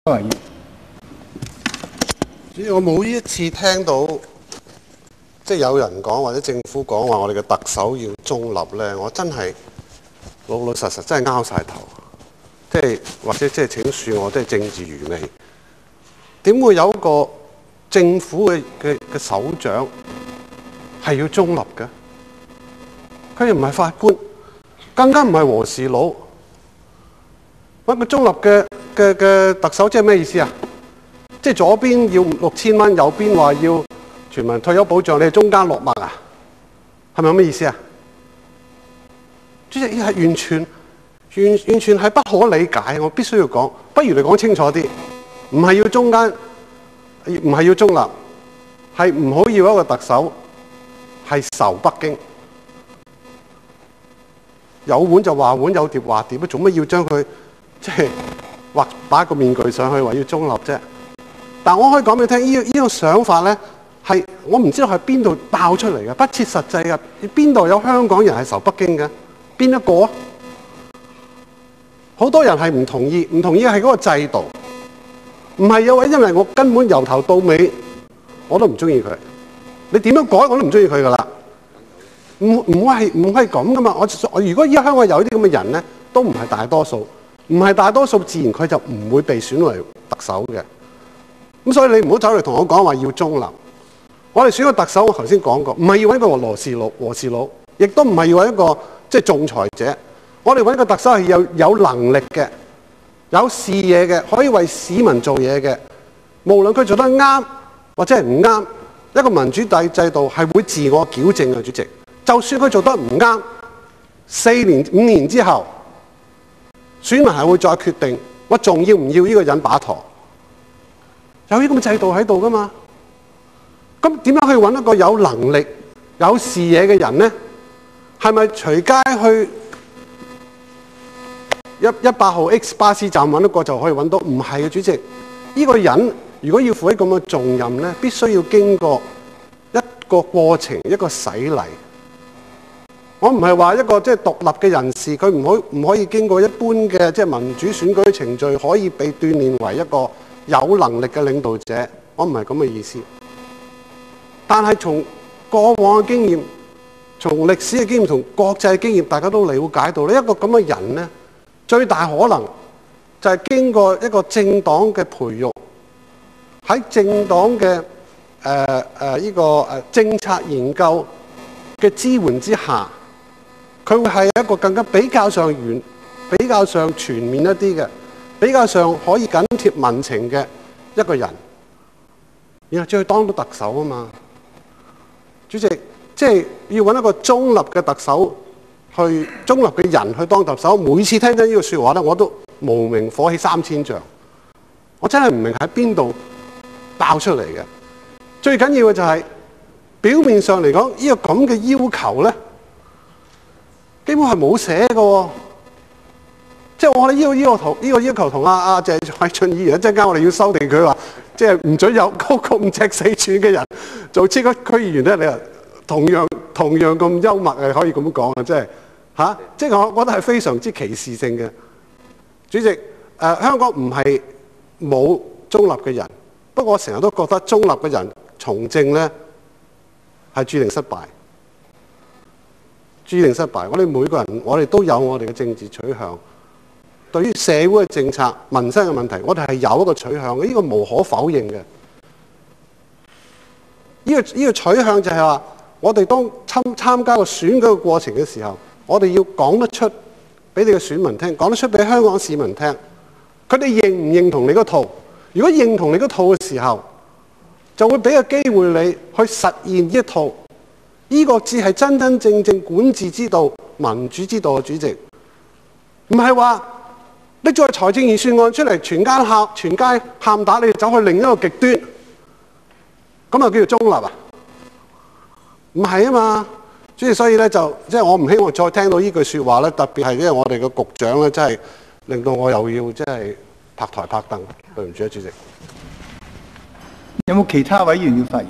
主要我每一次聽到即係有人講或者政府講話我哋嘅特首要中立呢，我真係老老實實真係拗晒頭，即係或者即係請恕我，即係政治愚昧。點會有一個政府嘅首長係要中立嘅？佢又唔係法官，更加唔係和事佬。揾個中立嘅特首，即係咩意思啊？即係左邊要6000蚊，右邊話要全民退休保障，你係中間落墨啊？係咪咁嘅意思啊？主席，呢係完全係不可理解，我必須要講。不如你講清楚啲，唔係要中間，唔係要中立，係唔好要一個特首係仇北京。有碗就話碗，有碟話碟，做乜要將佢即係畫擺個面具上去話要中立啫？但我可以講俾你聽，呢個想法呢，係我唔知道係邊度爆出嚟嘅，不切實際嘅。邊度有香港人係仇北京嘅？邊一個啊？好多人係唔同意，唔同意係嗰個制度，唔係因為我根本由頭到尾我都唔中意佢，你點樣改我都唔中意佢噶啦。唔係咁噶嘛。我如果依家香港有啲咁嘅人呢，都唔係大多數，唔係大多數，自然佢就唔會被選為特首嘅。咁所以你唔好走嚟同我講話要中立。我哋選個特首，我頭先講過，唔係要揾一個和事佬，亦都唔係要揾一個即係仲裁者。我哋揾個特首係有能力嘅、有視野嘅，可以為市民做嘢嘅。無論佢做得啱或者係唔啱，一個民主制度係會自我矯正嘅，主席。就算佢做得唔啱，4年、5年之後，選民係會再決定我仲要唔要呢個人把舵。有呢個制度喺度噶嘛？咁點樣去揾一個有能力、有視野嘅人呢？係咪隨街去100號 X 巴士站揾一個就可以揾到？唔係嘅，主席。呢個人如果要負起咁嘅重任呢，必須要經過一個過程，一個洗禮。我唔係話一個即係獨立嘅人士，佢唔可以經過一般嘅即係民主選舉程序，可以被鍛鍊為一個有能力嘅領導者。我唔係咁嘅意思。但係從過往嘅經驗、從歷史嘅經驗、從國際嘅經驗，大家都了解到呢一個咁嘅人呢，最大可能就係經過一個政黨嘅培育，喺政黨嘅政策研究嘅支援之下，佢會係一個更加比較上全面一啲嘅，比較上可以緊貼民情嘅一個人，然後再去當到特首啊嘛。主席，即係要揾一個中立嘅特首，中立嘅人去當特首。每次聽到呢個説話咧，我都無名火起3000丈。我真係唔明喺邊度爆出嚟嘅。最緊要嘅就係表面上嚟講，呢個咁嘅要求咧，基本係冇寫嘅喎。即係我哋呢個要求同阿謝偉俊議員一陣間我哋要修訂佢話，即係唔准有高過5尺4寸嘅人做超級區議員咧。你話同樣咁幽默係可以咁講啊！即係即係我覺得係非常之歧視性嘅。主席，香港唔係冇中立嘅人，不過我成日都覺得中立嘅人從政咧係注定失敗。注定失敗。我哋每個人，我哋都有我哋嘅政治取向。對於社會嘅政策、民生嘅問題，我哋係有一個取向嘅，呢個無可否認嘅。呢個取向就係話，我哋當參加個選舉嘅過程嘅時候，我哋要講得出俾你嘅選民聽，講得出俾香港市民聽，佢哋認唔認同你嗰套？如果認同你嗰套嘅時候，就會俾個機會你去實現呢一套。呢個至係真真正正管治之道、民主之道嘅，主席。唔係話你再財政預算案出嚟，全街喊打，你走去另一個極端，咁就叫做中立啊？唔係啊嘛，主席。所以咧即係我唔希望再聽到呢句説話咧，特別係因為我哋嘅局長咧，真係令到我又要即係拍台拍凳。對唔住啊，主席。有冇其他委員要發言？